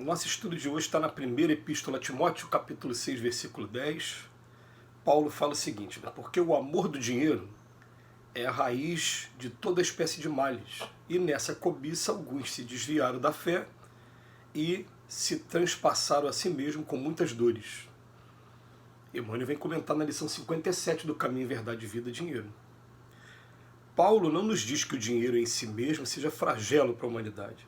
nosso estudo de hoje está na primeira epístola a Timóteo, capítulo 6, versículo 10. Paulo fala o seguinte: porque o amor do dinheiro é a raiz de toda espécie de males, e nessa cobiça alguns se desviaram da fé e se transpassaram a si mesmo com muitas dores. Emmanuel vem comentar na lição 57 do Caminho, Verdade, Vida, Dinheiro. Paulo não nos diz que o dinheiro em si mesmo seja flagelo para a humanidade.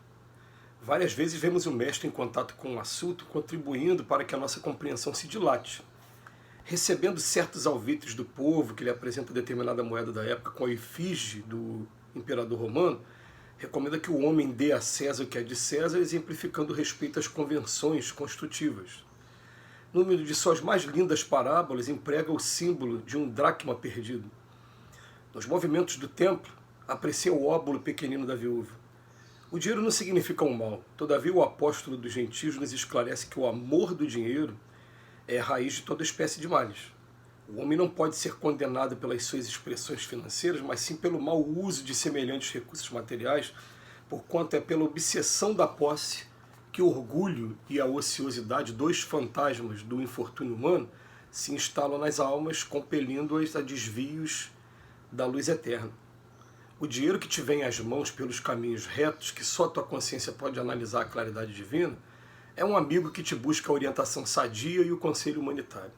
Várias vezes vemos o mestre em contato com o assunto, contribuindo para que a nossa compreensão se dilate. Recebendo certos alvitres do povo, que lhe apresenta determinada moeda da época com a efígie do imperador romano, recomenda que o homem dê a César o que é de César, exemplificando o respeito às convenções construtivas. No meio de suas mais lindas parábolas, emprega o símbolo de um dracma perdido. Nos movimentos do templo, aprecia o óbolo pequenino da viúva. O dinheiro não significa um mal. Todavia, o apóstolo dos gentios nos esclarece que o amor do dinheiro é a raiz de toda espécie de males. O homem não pode ser condenado pelas suas expressões financeiras, mas sim pelo mau uso de semelhantes recursos materiais, porquanto é pela obsessão da posse que o orgulho e a ociosidade, dois fantasmas do infortúnio humano, se instalam nas almas, compelindo-as a desvios da luz eterna. O dinheiro que te vem às mãos pelos caminhos retos, que só a tua consciência pode analisar a claridade divina, é um amigo que te busca a orientação sadia e o conselho humanitário.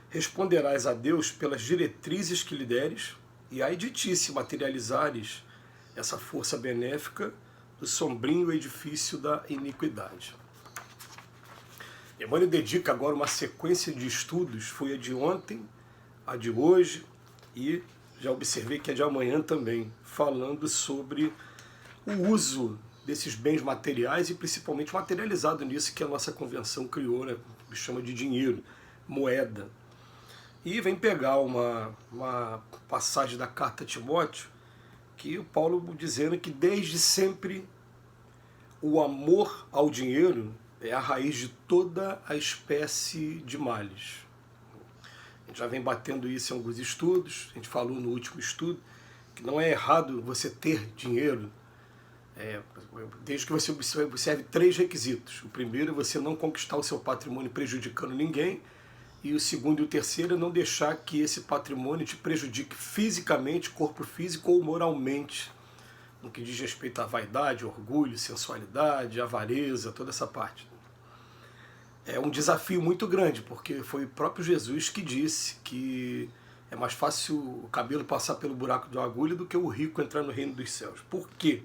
Responderás a Deus pelas diretrizes que lhe deres, e ai de ti se materializares essa força benéfica do sombrio edifício da iniquidade. Emmanuel dedica agora uma sequência de estudos, foi a de ontem, a de hoje e já observei que é de amanhã também, falando sobre o uso desses bens materiais e principalmente materializado nisso que a nossa convenção criou, né, que chama de dinheiro, moeda. E vem pegar uma passagem da carta a Timóteo, que o Paulo dizendo que desde sempre o amor ao dinheiro é a raiz de toda a espécie de males. A gente já vem batendo isso em alguns estudos, a gente falou no último estudo, que não é errado você ter dinheiro, desde que você observe 3 requisitos. O primeiro é você não conquistar o seu patrimônio prejudicando ninguém, e o segundo e o terceiro é não deixar que esse patrimônio te prejudique fisicamente, corpo físico ou moralmente, no que diz respeito à vaidade, orgulho, sensualidade, avareza, toda essa parte. É um desafio muito grande, porque foi o próprio Jesus que disse que é mais fácil o cabelo passar pelo buraco de uma agulha do que o rico entrar no reino dos céus. Por quê?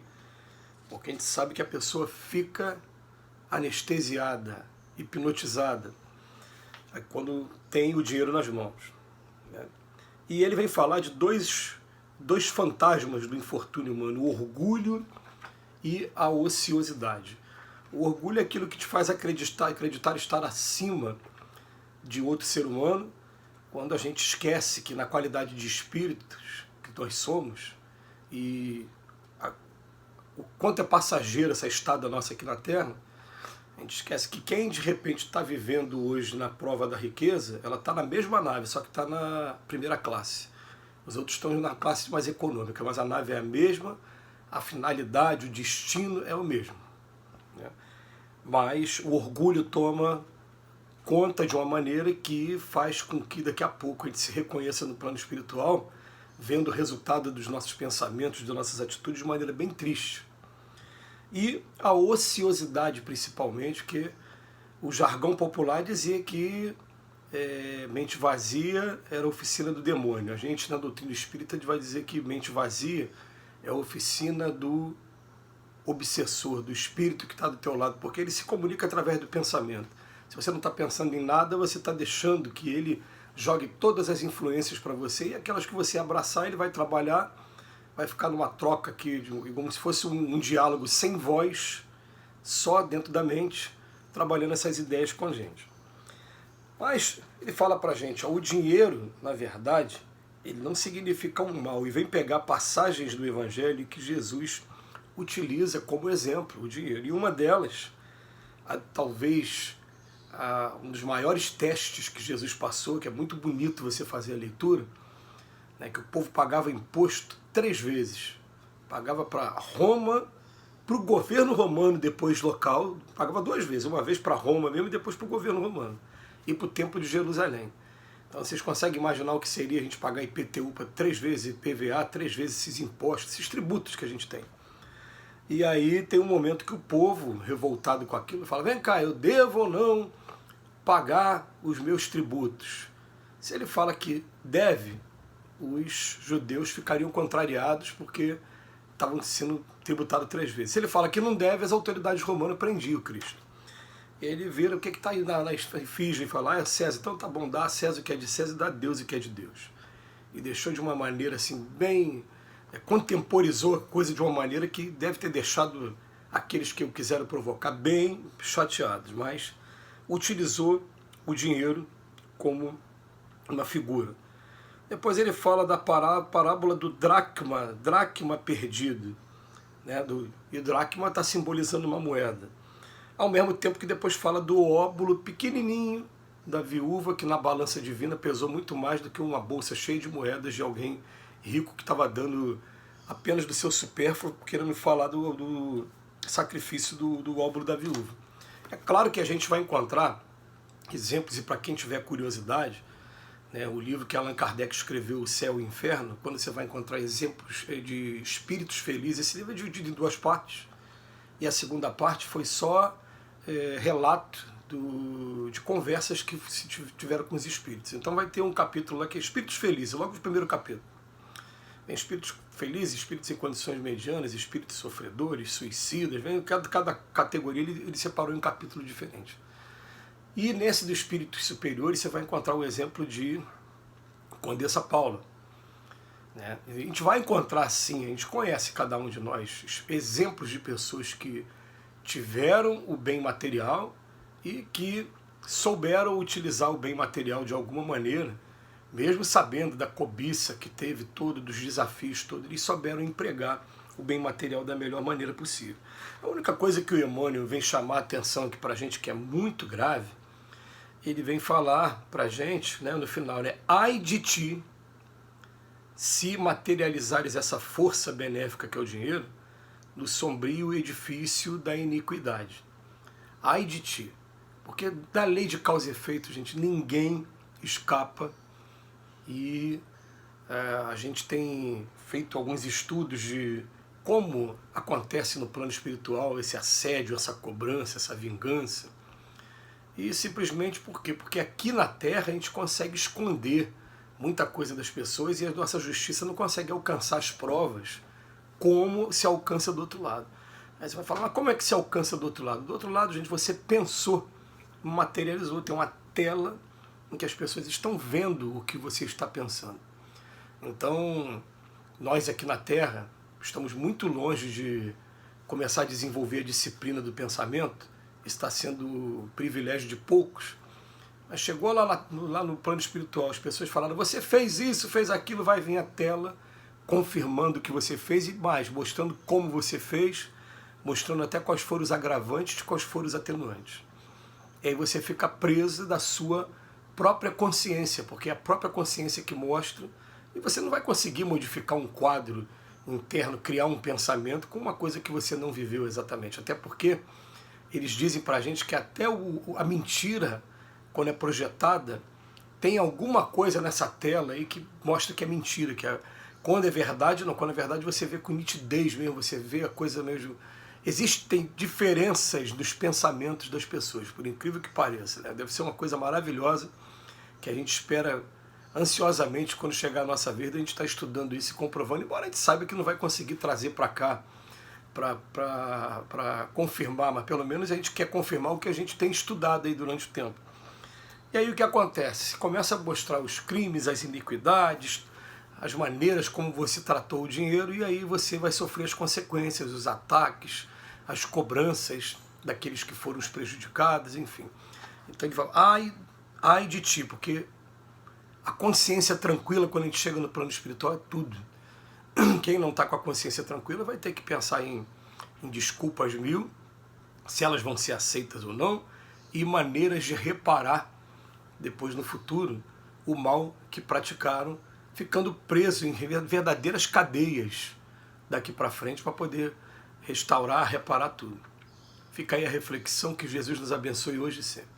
Porque a gente sabe que a pessoa fica anestesiada, hipnotizada, quando tem o dinheiro nas mãos. E ele vem falar de dois fantasmas do infortúnio humano, o orgulho e a ociosidade. O orgulho é aquilo que te faz acreditar estar acima de outro ser humano, quando a gente esquece que na qualidade de espíritos que nós somos, e o quanto é passageiro essa estada nossa aqui na Terra, a gente esquece que quem de repente está vivendo hoje na prova da riqueza, ela está na mesma nave, só que está na primeira classe. Os outros estão na classe mais econômica, mas a nave é a mesma, a finalidade, o destino é o mesmo. Mas o orgulho toma conta de uma maneira que faz com que daqui a pouco a gente se reconheça no plano espiritual, vendo o resultado dos nossos pensamentos, das nossas atitudes de maneira bem triste. E a ociosidade principalmente, que o jargão popular dizia que mente vazia era a oficina do demônio. A gente na doutrina espírita vai dizer que mente vazia é a oficina do obsessor, do espírito que está do teu lado, porque ele se comunica através do pensamento. Se você não está pensando em nada, você está deixando que ele jogue todas as influências para você, e aquelas que você abraçar, ele vai trabalhar, vai ficar numa troca aqui, como se fosse um diálogo sem voz, só dentro da mente, trabalhando essas ideias com a gente. Mas ele fala para a gente, o dinheiro, na verdade, ele não significa um mal, e vem pegar passagens do Evangelho que Jesus utiliza como exemplo o dinheiro. E uma delas, talvez um dos maiores testes que Jesus passou, que é muito bonito você fazer a leitura, né, que o povo pagava imposto 3 vezes. Pagava para Roma para o governo romano depois local, pagava 2 vezes, uma vez para Roma mesmo e depois para o governo romano, e para o Templo de Jerusalém. Então vocês conseguem imaginar o que seria a gente pagar IPTU para 3 vezes, IPVA, 3 vezes esses impostos, esses tributos que a gente tem. E aí tem um momento que o povo, revoltado com aquilo, fala, vem cá, eu devo ou não pagar os meus tributos? Se ele fala que deve, os judeus ficariam contrariados porque estavam sendo tributados 3 vezes. Se ele fala que não deve, as autoridades romanas prendiam o Cristo. Ele vira o que está aí na efígie e fala, é César, então tá bom, dá a César o que é de César e dá a Deus o que é de Deus. E deixou de uma maneira assim, bem... contemporizou a coisa de uma maneira que deve ter deixado aqueles que o quiseram provocar bem chateados, mas utilizou o dinheiro como uma figura. Depois ele fala da parábola do dracma perdido, né? E o dracma está simbolizando uma moeda. Ao mesmo tempo que depois fala do óbulo pequenininho da viúva, que na balança divina pesou muito mais do que uma bolsa cheia de moedas de alguém rico que estava dando apenas do seu supérfluo, querendo falar do sacrifício do óbulo da viúva. É claro que a gente vai encontrar exemplos, e para quem tiver curiosidade, né, o livro que Allan Kardec escreveu, O Céu e o Inferno, quando você vai encontrar exemplos de espíritos felizes, esse livro é dividido em 2 partes, e a segunda parte foi só relato de conversas que se tiveram com os espíritos. Então vai ter um capítulo lá que é Espíritos Felizes, logo no primeiro capítulo. Tem espíritos felizes, espíritos em condições medianas, espíritos sofredores, suicidas, cada categoria ele separou em um capítulo diferente. E nesse dos espíritos superiores você vai encontrar o exemplo de Condessa Paula. Né? A gente vai encontrar sim, a gente conhece cada um de nós, exemplos de pessoas que tiveram o bem material e que souberam utilizar o bem material de alguma maneira, mesmo sabendo da cobiça que teve todo, dos desafios todos, eles souberam empregar o bem material da melhor maneira possível. A única coisa que o Emmanuel vem chamar a atenção aqui para a gente, que é muito grave, ele vem falar para a gente, né, no final, né, ai de ti, se materializares essa força benéfica que é o dinheiro, no sombrio edifício da iniquidade. Ai de ti. Porque da lei de causa e efeito, gente, ninguém escapa. E a gente tem feito alguns estudos de como acontece no plano espiritual esse assédio, essa cobrança, essa vingança. E simplesmente por quê? Porque aqui na Terra a gente consegue esconder muita coisa das pessoas e a nossa justiça não consegue alcançar as provas como se alcança do outro lado. Aí você vai falar, mas como é que se alcança do outro lado? Do outro lado, gente, você pensou, materializou, tem uma tela em que as pessoas estão vendo o que você está pensando. Então, nós aqui na Terra estamos muito longe de começar a desenvolver a disciplina do pensamento. Está sendo o privilégio de poucos. Mas chegou lá no plano espiritual, as pessoas falaram, você fez isso, fez aquilo, vai vir a tela confirmando o que você fez e mais, mostrando como você fez, mostrando até quais foram os agravantes e quais foram os atenuantes. E aí você fica preso da sua própria consciência, porque é a própria consciência que mostra, e você não vai conseguir modificar um quadro interno, criar um pensamento com uma coisa que você não viveu exatamente. Até porque eles dizem pra gente que até a mentira, quando é projetada, tem alguma coisa nessa tela aí que mostra que é mentira, que é, quando é verdade, não, quando é verdade você vê com nitidez mesmo, você vê a coisa mesmo. Existem diferenças nos pensamentos das pessoas, por incrível que pareça, né? Deve ser uma coisa maravilhosa que a gente espera ansiosamente quando chegar a nossa vida, a gente está estudando isso e comprovando, embora a gente saiba que não vai conseguir trazer para cá para confirmar, mas pelo menos a gente quer confirmar o que a gente tem estudado aí durante o tempo. E aí o que acontece? Começa a mostrar os crimes, as iniquidades, as maneiras como você tratou o dinheiro, e aí você vai sofrer as consequências, os ataques, as cobranças daqueles que foram os prejudicados, enfim. Então ele fala, ai de ti, porque a consciência tranquila quando a gente chega no plano espiritual é tudo. Quem não está com a consciência tranquila vai ter que pensar em desculpas mil, se elas vão ser aceitas ou não, e maneiras de reparar depois no futuro o mal que praticaram, ficando preso em verdadeiras cadeias daqui para frente para poder restaurar, reparar tudo. Fica aí a reflexão, que Jesus nos abençoe hoje e sempre.